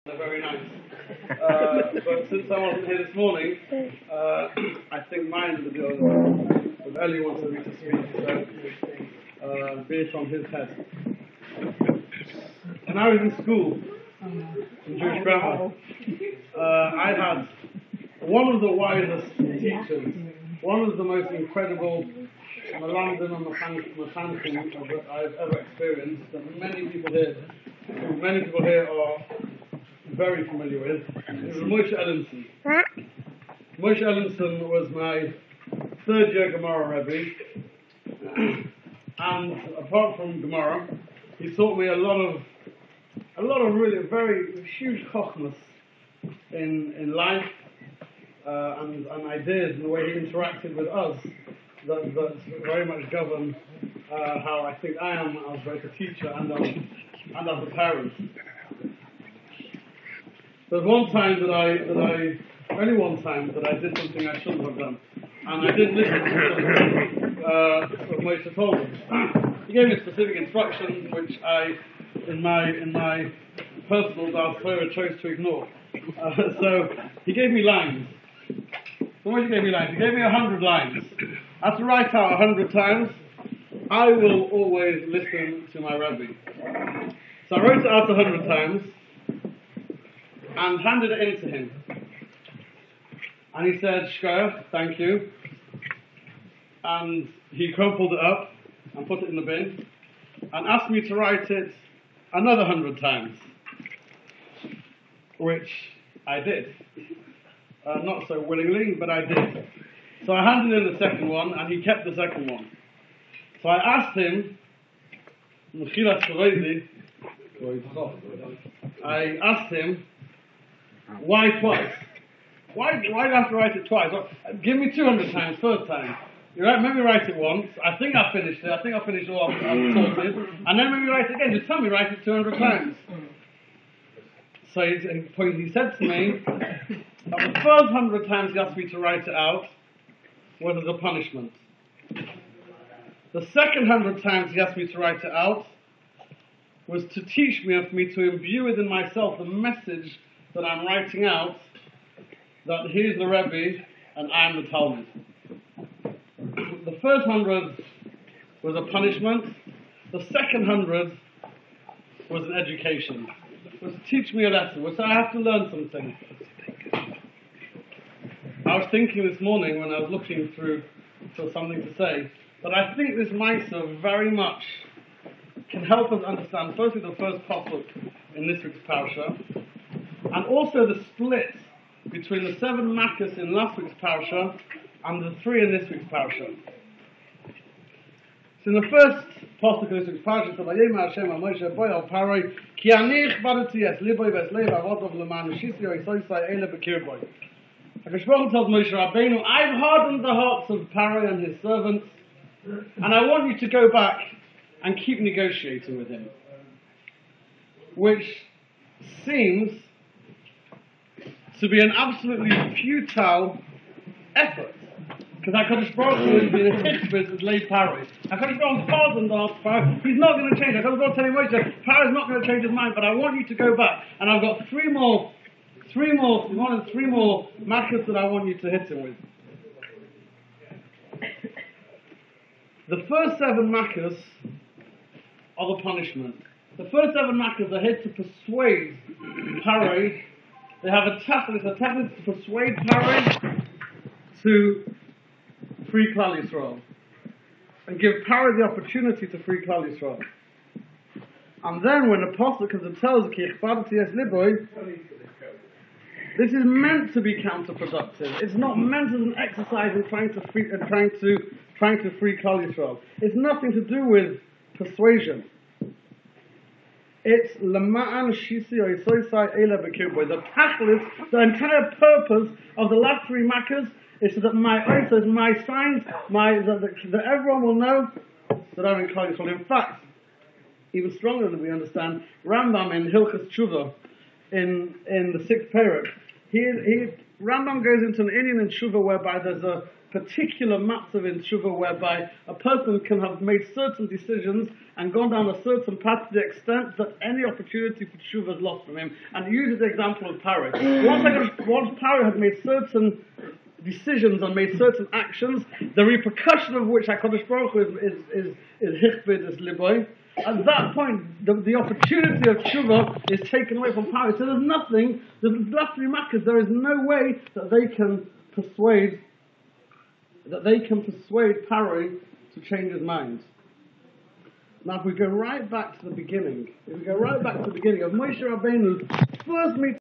They're very nice. But since I wasn't here this morning, I think mine will be on. But Ellie wanted me to speak, so be it on his head. When I was in school, in Jewish grammar, I had one of the wisest teachers, one of the most incredible London and Mechanchim that I've ever experienced, that many people here are very familiar with. It was Moshe Ellenson. Moshe Ellenson was my third year Gemara Rebbe, and apart from Gemara, he taught me a lot of really very huge chokhmas in life and ideas, and the way he interacted with us that very much govern how I think I am as both a teacher and as a parent. There's one time that I only one time that I did something I shouldn't have done, and I didn't listen to what Moshe told me. He gave me specific instructions, which I, in my personal Torah, chose to ignore. So he gave me lines. So Moshe gave me lines. He gave me 100 lines. I have to write out 100 times. I will always listen to my Rebbe. So I wrote it out 100 times and handed it in to him. And he said, "Shkoyach, thank you." And he crumpled it up and put it in the bin and asked me to write it another 100 times, which I did. Not so willingly, but I did. So I handed in the second one, and he kept the second one. So I asked him, why twice? Why do I have to write it twice? Well, give me 200 times first time. You right? Maybe write it once. I think I finished it. I think I finished all I've sorted. And then maybe write it again. Just tell me write it 200 times. So he said to me that the first 100 times he asked me to write it out was as a punishment. The second 100 times he asked me to write it out was to teach me and for me to imbue within myself the message that I'm writing out, that he's the Rebbe and I'm the Talmud. The first 100 was a punishment. The second 100 was an education. It was to teach me a lesson. So I have to learn something. I was thinking this morning when I was looking through for something to say, that I think this Maisa very much can help us understand, firstly, the first pasuk in this week's parasha, and also the split between the 7 makkos in last week's parasha and the 3 in this week's parasha. So in the first pasuk of this week's parasha, it says, "Vayema Hashem al Moshe boy al Paroi, ki ani chbadati es liboy ves leiv avodov leman shisi oisoisai ele bekirboy." HaKadosh Baruch Hu tells Moshe Rabbeinu, "I've hardened the hearts of Paroi and his servants, and I want you to go back and keep negotiating with him." Which seems to be an absolutely futile effort. Because HaKadosh Baruch Hu has been a hitzbis with Lev Paroi. HaKadosh Baruch Hu hardened the heart of Paroi. He's not going to change. HaKadosh Baruch Hu telling Moshe, Paro's not going to change his mind, but I want you to go back. And I've got three more makkos that I want you to hit him with. The first 7 makkos are the punishment. The first 7 makkos are here to persuade Paroi. They have a tachlis to persuade Paroi to free Klal Yisrael and give Paroi the opportunity to free Klal Yisrael. And then when the pasuk comes and tells Ki ichbadati es liboy, this is meant to be counterproductive. It's not meant as an exercise in trying to free Klal Yisrael. It's nothing to do with persuasion. It's lema'an shisi oisoisai ele bekirboy. The tachlis, the entire purpose of the last 3 makkos is so that my oisos, my signs, that everyone will know that I'm in Klal Yisrael. In fact, even stronger than we understand, Rambam in Hilchas Tshuva, in the 6th parak, Rambam goes into an Indian and Tshuva whereby there's particular matzah in tshuva whereby a person can have made certain decisions and gone down a certain path to the extent that any opportunity for tshuva is lost from him. And he uses the example of Paroi. Once Paroi had made certain decisions and made certain actions, the repercussion of which HaKadosh Baruch Hu is hichbid, is liboy. At that point, the opportunity of tshuva is taken away from Paroi. So there's nothing, there is no way that they can persuade Paroi to change his mind. Now, if we go right back to the beginning, of Moshe Rabbeinu's first meeting